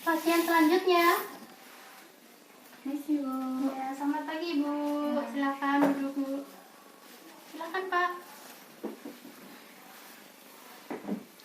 Pasien selanjutnya. Misi, Bu. Ya, selamat pagi Ibu. Silakan duduk Bu. Silakan Pak.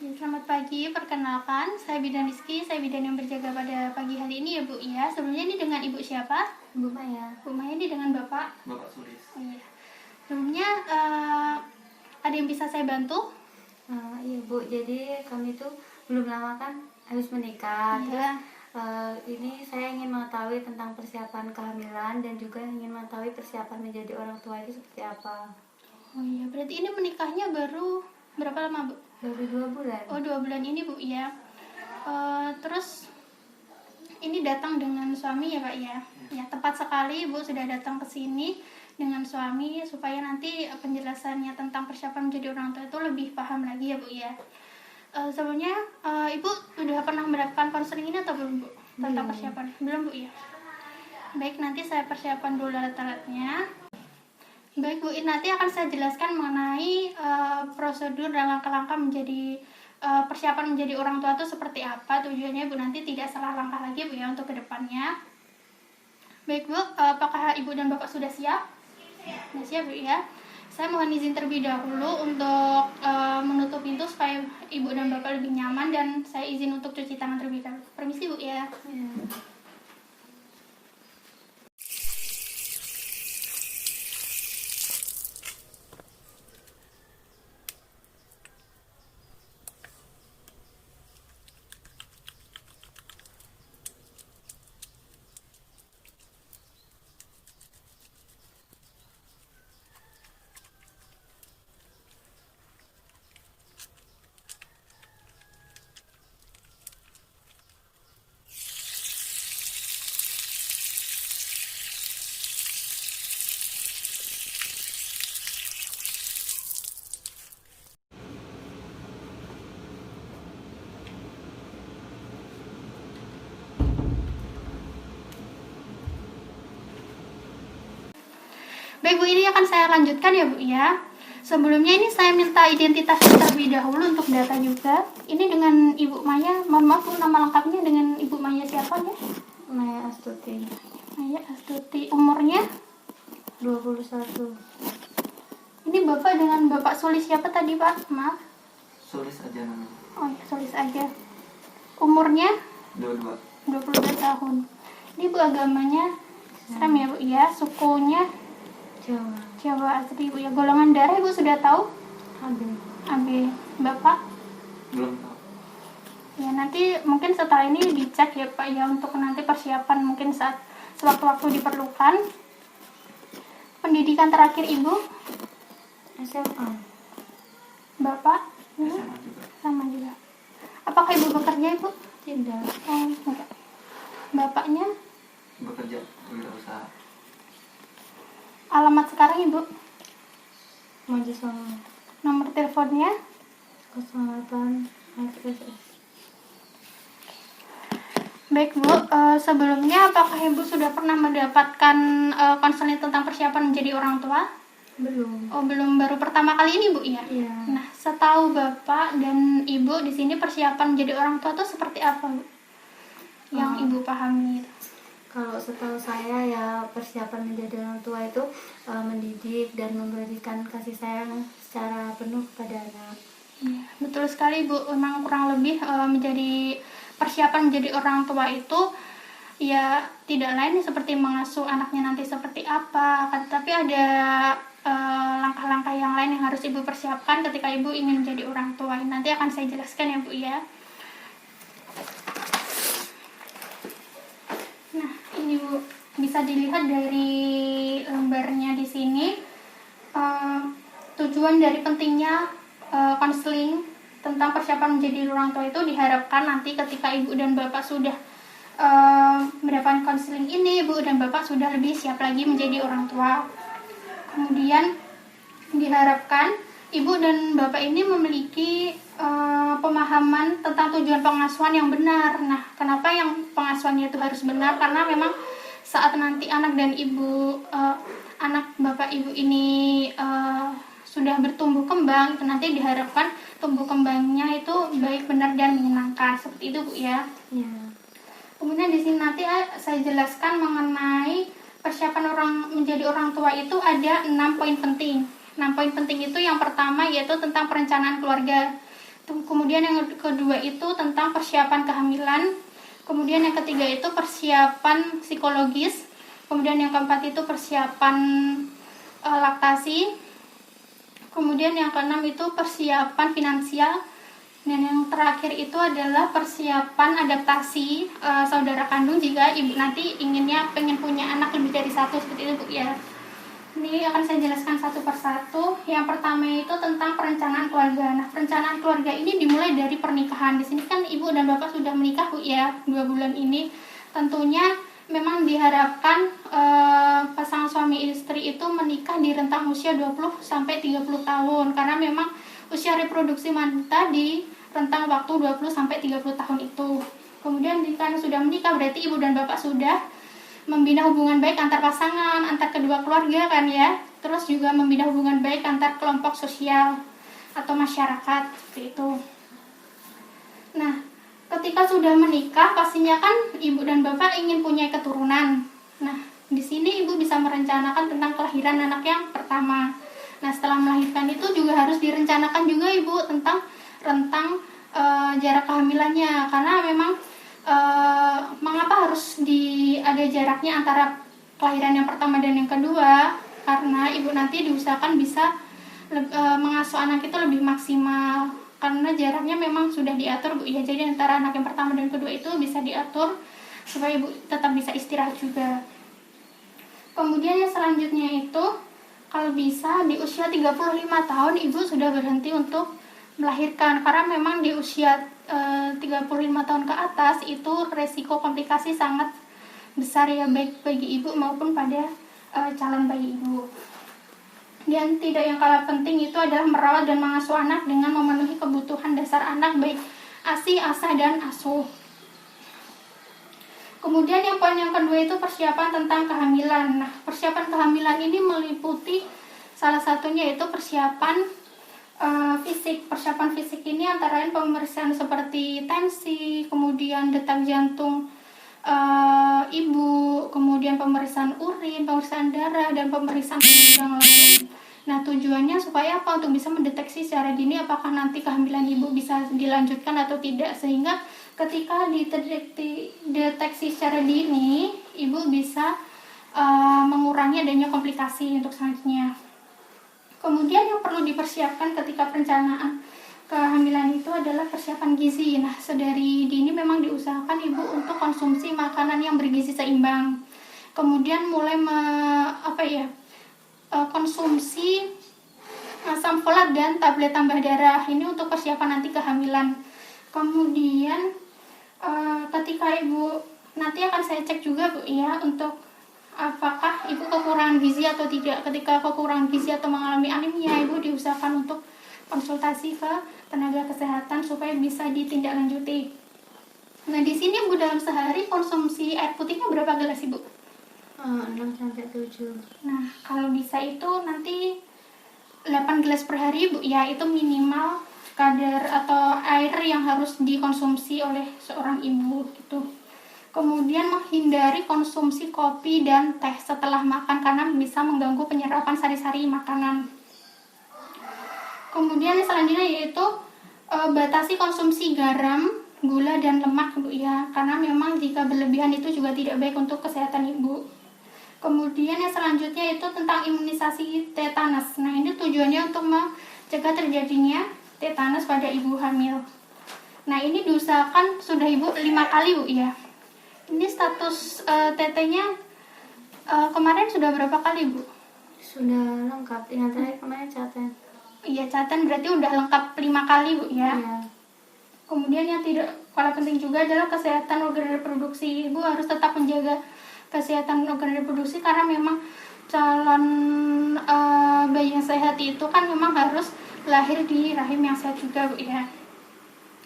Ya, selamat pagi, perkenalkan saya Bidan Rizky, saya bidan yang berjaga pada pagi hari ini ya Bu ya. Sebelumnya ini dengan Ibu siapa? Bu Maya. Bu Maya ini dengan Bapak? Bapak Sulis. Oh iya. Sebelumnya ada yang bisa saya bantu? Iya Bu, jadi kami tuh belum lama kan habis menikah. Iya. Terus ini saya ingin mengetahui tentang persiapan kehamilan dan juga ingin mengetahui persiapan menjadi orang tua itu seperti apa. Oh iya, berarti ini menikahnya baru berapa lama Bu? Baru 2 bulan. Oh 2 bulan ini Bu ya. Terus ini datang dengan suami ya Pak ya? Ya tepat sekali Ibu sudah datang ke sini dengan suami supaya nanti penjelasannya tentang persiapan menjadi orang tua itu lebih paham lagi ya Bu ya. Sebelumnya Ibu sudah pernah mendapatkan konseling ini atau belum Bu? Tentang persiapan? Belum Bu ya? Baik, nanti saya persiapan dulu alat-alatnya. Baik Bu, nanti akan saya jelaskan mengenai prosedur dan langkah-langkah menjadi persiapan menjadi orang tua itu seperti apa. Tujuannya Bu nanti tidak salah langkah lagi Bu ya untuk kedepannya. Baik Bu, apakah Ibu dan Bapak sudah siap? Sudah siap Bu ya. Saya mohon izin terlebih dahulu untuk menutup pintu supaya Ibu dan Bapak lebih nyaman, dan saya izin untuk cuci tangan terlebih dahulu. Permisi Bu ya. Baik Bu, ini akan saya lanjutkan ya Bu ya. Sebelumnya ini saya minta identitas terlebih dahulu untuk data juga. Ini dengan Ibu Maya. Mohon maaf Bu, nama lengkapnya dengan Ibu Maya siapa ya? Maya Astuti. Maya Astuti. Umurnya? 21. Ini Bapak dengan Bapak Sulis siapa tadi Pak? Maaf. Sulis aja namanya. Oh ya, Sulis aja. Umurnya? 22. 22 tahun. Ini Bu agamanya Islam ya Bu ya. Sukunya Jawa. Jawa asli Bu ya. Golongan darah Ibu sudah tahu? AB. AB. Bapak? Belum tahu. Ya nanti mungkin setelah ini dicek ya Pak ya, untuk nanti persiapan mungkin saat sewaktu-waktu diperlukan. Pendidikan terakhir Ibu? SMA. Bapak? SMA juga. Sama juga. Apakah Ibu bekerja Ibu? Tidak. Oh enggak. Bapaknya? Bekerja wirausaha. Alamat sekarang Ibu? Mojosongo. Nomor teleponnya? 08 XSS. Baik Bu, sebelumnya apakah Ibu sudah pernah mendapatkan konseling tentang persiapan menjadi orang tua? Belum. Oh belum, baru pertama kali ini Bu ya? Iya. Nah, setahu Bapak dan Ibu di sini persiapan menjadi orang tua itu seperti apa Bu? Yang Ibu pahami itu? Kalau setahu saya ya persiapan menjadi orang tua itu mendidik dan memberikan kasih sayang secara penuh kepada anak. Ya, betul sekali Bu, memang kurang lebih menjadi persiapan menjadi orang tua itu ya tidak lain seperti mengasuh anaknya nanti seperti apa, tapi ada langkah-langkah yang lain yang harus Ibu persiapkan ketika Ibu ingin menjadi orang tua. Nanti akan saya jelaskan ya Bu ya. Nah, ini Bu bisa dilihat dari lembarnya di sini. Tujuan dari pentingnya konseling tentang persiapan menjadi orang tua itu diharapkan nanti ketika Ibu dan Bapak sudah mendapatkan konseling ini, Ibu dan Bapak sudah lebih siap lagi menjadi orang tua. Kemudian diharapkan Ibu dan Bapak ini memiliki pemahaman tentang tujuan pengasuhan yang benar. Nah, kenapa yang pengasuhannya itu harus benar? Karena memang saat nanti anak dan ibu, anak Bapak Ibu ini sudah bertumbuh kembang, itu nanti diharapkan tumbuh kembangnya itu baik, benar, dan menyenangkan. Seperti itu Bu ya. Ya. Kemudian di sini nanti saya jelaskan mengenai persiapan orang menjadi orang tua itu ada 6 poin penting. 6 poin penting itu yang pertama yaitu tentang perencanaan keluarga. Kemudian yang kedua itu tentang persiapan kehamilan. Kemudian yang ketiga itu persiapan psikologis. Kemudian yang keempat itu persiapan laktasi. Kemudian yang keenam itu persiapan finansial. Dan yang terakhir itu adalah persiapan adaptasi saudara kandung jika ibu nanti pengen punya anak lebih dari satu, seperti itu Bu ya. Ini akan saya jelaskan satu persatu. Yang pertama itu tentang perencanaan keluarga. Nah, perencanaan keluarga ini dimulai dari pernikahan. Di sini kan ibu dan bapak sudah menikah Bu ya, 2 bulan ini. Tentunya memang diharapkan pasangan suami istri itu menikah di rentang usia 20 sampai 30 tahun karena memang usia reproduksi wanita di rentang waktu 20 sampai 30 tahun itu. Kemudian jika sudah menikah berarti ibu dan bapak sudah membina hubungan baik antar pasangan, antar kedua keluarga kan ya. Terus juga membina hubungan baik antar kelompok sosial atau masyarakat seperti itu. Nah, ketika sudah menikah pastinya kan ibu dan bapak ingin punya keturunan. Nah, di sini ibu bisa merencanakan tentang kelahiran anak yang pertama. Nah, setelah melahirkan itu juga harus direncanakan juga ibu tentang rentang jarak kehamilannya karena memang mengapa harus ada jaraknya antara kelahiran yang pertama dan yang kedua, karena ibu nanti diusahakan bisa mengasuh anak itu lebih maksimal karena jaraknya memang sudah diatur Bu ya. Jadi antara anak yang pertama dan kedua itu bisa diatur supaya ibu tetap bisa istirahat juga. Kemudian yang selanjutnya itu kalau bisa di usia 35 tahun ibu sudah berhenti untuk melahirkan karena memang di usia 35 tahun ke atas itu resiko komplikasi sangat besar ya, baik bagi ibu maupun pada calon bayi ibu. Dan tidak yang kalah penting itu adalah merawat dan mengasuh anak dengan memenuhi kebutuhan dasar anak baik ASI, ASA, dan asuh. Kemudian yang poin yang kedua itu persiapan tentang kehamilan. Nah, persiapan kehamilan ini meliputi salah satunya itu persiapan fisik. Persiapan fisik ini antara lain pemeriksaan seperti tensi, kemudian detak jantung ibu, kemudian pemeriksaan urin, pemeriksaan darah, dan pemeriksaan penunjang lain. Nah, tujuannya supaya apa? Untuk bisa mendeteksi secara dini apakah nanti kehamilan ibu bisa dilanjutkan atau tidak, sehingga ketika dideteksi secara dini ibu bisa mengurangi adanya komplikasi untuk selanjutnya. Kemudian yang perlu dipersiapkan ketika perencanaan kehamilan itu adalah persiapan gizi. Nah, sedari dini memang diusahakan ibu untuk konsumsi makanan yang bergizi seimbang. Kemudian mulai konsumsi asam folat dan tablet tambah darah. Ini untuk persiapan nanti kehamilan. Kemudian ketika ibu nanti akan saya cek juga Bu ya untuk apakah ibu kekurangan gizi atau tidak. Ketika kekurangan gizi atau mengalami anemia, ibu diusahakan untuk konsultasi ke tenaga kesehatan supaya bisa ditindaklanjuti. Nah, di sini Bu dalam sehari konsumsi air putihnya berapa gelas Ibu? 6-7. Nah, kalau bisa itu nanti 8 gelas per hari Bu ya, itu minimal kadar atau air yang harus dikonsumsi oleh seorang ibu gitu. Kemudian menghindari konsumsi kopi dan teh setelah makan karena bisa mengganggu penyerapan sari-sari makanan. Kemudian selanjutnya yaitu batasi konsumsi garam, gula, dan lemak Bu ya, karena memang jika berlebihan itu juga tidak baik untuk kesehatan ibu. Kemudian yang selanjutnya itu tentang imunisasi tetanus. Nah, ini tujuannya untuk mencegah terjadinya tetanus pada ibu hamil. Nah, ini diusahakan sudah ibu 5 kali Bu ya. Ini status tetenya kemarin sudah berapa kali Bu? Sudah lengkap. Yang terakhir kemarin catatan. Iya, catatan berarti udah lengkap 5 kali Bu ya. Ya. Kemudian yang tidak kalah penting juga adalah kesehatan organ reproduksi. Ibu harus tetap menjaga kesehatan organ reproduksi karena memang calon bayi yang sehat itu kan memang harus lahir di rahim yang sehat juga Bu ya.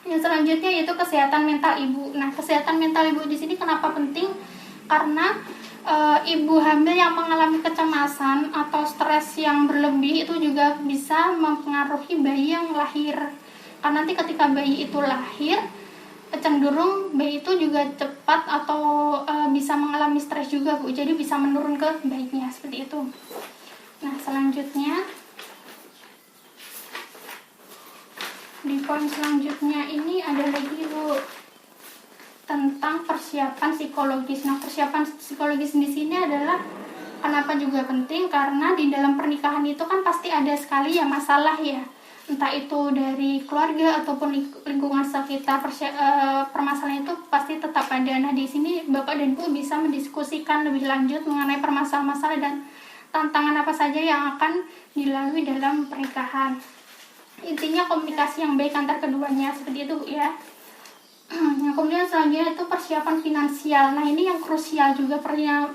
Yang selanjutnya yaitu kesehatan mental ibu. Nah, kesehatan mental ibu di sini kenapa penting? Karena ibu hamil yang mengalami kecemasan atau stres yang berlebih itu juga bisa mempengaruhi bayi yang lahir. Karena nanti ketika bayi itu lahir, cenderung bayi itu juga cepat atau bisa mengalami stres juga Bu, jadi bisa menurun ke bayinya seperti itu. Nah selanjutnya, di poin selanjutnya ini ada lagi Bu tentang persiapan psikologis. Nah persiapan psikologis di sini adalah kenapa juga penting, karena di dalam pernikahan itu kan pasti ada sekali ya masalah ya, entah itu dari keluarga ataupun lingkungan sekitar. Permasalahan itu pasti tetap ada. Nah di sini Bapak dan Ibu bisa mendiskusikan lebih lanjut mengenai permasalahan-masalah dan tantangan apa saja yang akan dilalui dalam pernikahan. Intinya komunikasi yang baik antar keduanya seperti itu ya. Nah, kemudian selanjutnya itu persiapan finansial. Nah ini yang krusial juga,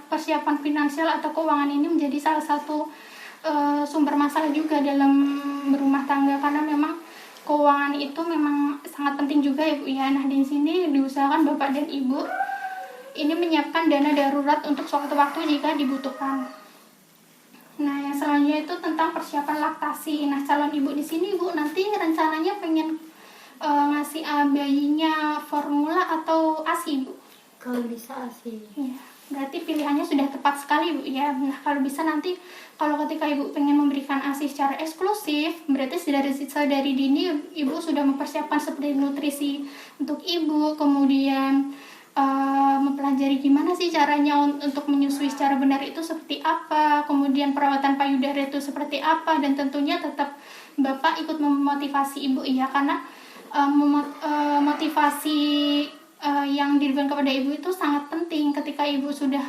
persiapan finansial atau keuangan ini menjadi salah satu sumber masalah juga dalam berumah tangga, karena memang keuangan itu memang sangat penting juga ya Bu ya. Nah di sini diusahakan Bapak dan Ibu ini menyiapkan dana darurat untuk suatu waktu jika dibutuhkan. Nah yang selanjutnya itu tentang persiapan laktasi. Nah calon ibu di sini Bu nanti rencananya pengen ngasih bayinya formula atau ASI Bu? Kalau bisa ASI. Ya, berarti pilihannya sudah tepat sekali Bu ya. Nah kalau bisa nanti kalau ketika Ibu pengen memberikan ASI secara eksklusif, berarti dari dini Ibu sudah mempersiapkan seperti nutrisi untuk Ibu, kemudian mempelajari gimana sih caranya untuk menyusui secara benar itu seperti apa, kemudian perawatan payudara itu seperti apa, dan tentunya tetap Bapak ikut memotivasi Ibu ya, karena motivasi yang diberikan kepada Ibu itu sangat penting. Ketika Ibu sudah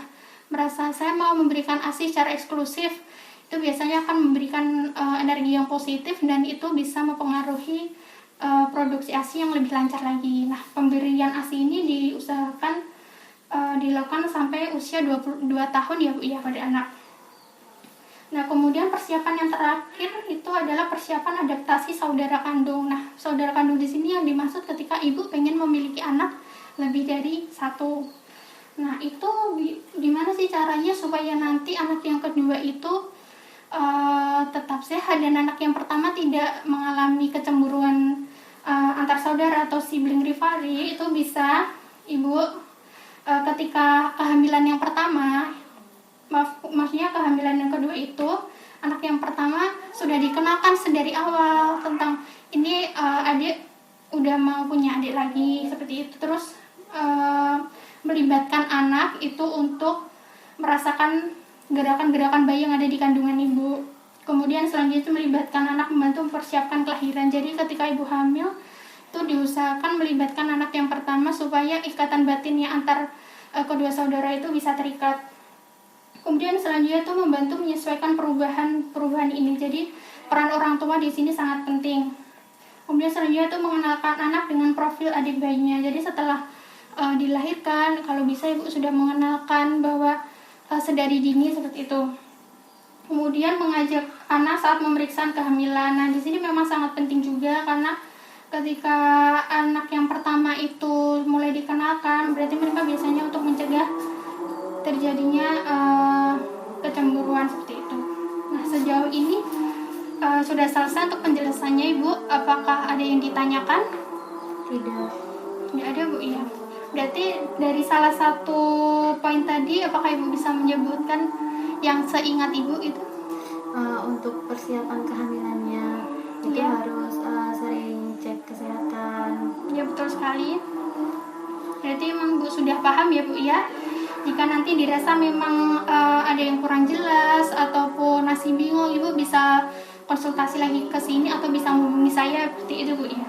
merasa saya mau memberikan ASI secara eksklusif, itu biasanya akan memberikan energi yang positif dan itu bisa mempengaruhi produksi ASI yang lebih lancar lagi. Nah, pemberian ASI ini diusahakan dilakukan sampai usia 22 tahun ya Bu ya pada anak. Nah, kemudian persiapan yang terakhir itu adalah persiapan adaptasi saudara kandung. Nah, saudara kandung di sini yang dimaksud ketika Ibu pengen memiliki anak lebih dari satu. Nah, itu gimana sih caranya supaya nanti anak yang kedua itu tetap sehat dan anak yang pertama tidak mengalami kecemburuan antar saudara atau sibling rivalry. Itu bisa Ibu ketika kehamilan yang pertama, maksudnya kehamilan yang kedua itu anak yang pertama sudah dikenalkan sedari awal tentang ini adik udah mau punya adik lagi seperti itu. Terus melibatkan anak itu untuk merasakan gerakan-gerakan bayi yang ada di kandungan ibu. Kemudian selanjutnya melibatkan anak membantu mempersiapkan kelahiran. Jadi ketika ibu hamil itu diusahakan melibatkan anak yang pertama supaya ikatan batinnya antar kedua saudara itu bisa terikat. Kemudian selanjutnya itu membantu menyesuaikan perubahan ini. Jadi peran orang tua di sini sangat penting. Kemudian selanjutnya itu mengenalkan anak dengan profil adik bayinya. Jadi setelah dilahirkan, kalau bisa ibu sudah mengenalkan bahwa sedari dini seperti itu. Kemudian mengajak anak saat pemeriksaan kehamilan. Nah di sini memang sangat penting juga karena ketika anak yang pertama itu mulai dikenalkan, berarti mereka biasanya untuk mencegah terjadinya kecemburuan seperti itu. Nah sejauh ini sudah selesai untuk penjelasannya Ibu. Apakah ada yang ditanyakan? Tidak. Tidak ada Bu ya. Berarti dari salah satu poin tadi, apakah Ibu bisa menyebutkan yang seingat Ibu itu? Untuk persiapan kehamilannya itu Ya. harus sering cek kesehatan. Ya betul sekali. Berarti memang Bu sudah paham ya Bu ya. Jika nanti dirasa memang ada yang kurang jelas ataupun masih bingung, Ibu bisa konsultasi lagi ke sini atau bisa menghubungi saya seperti itu Bu ya.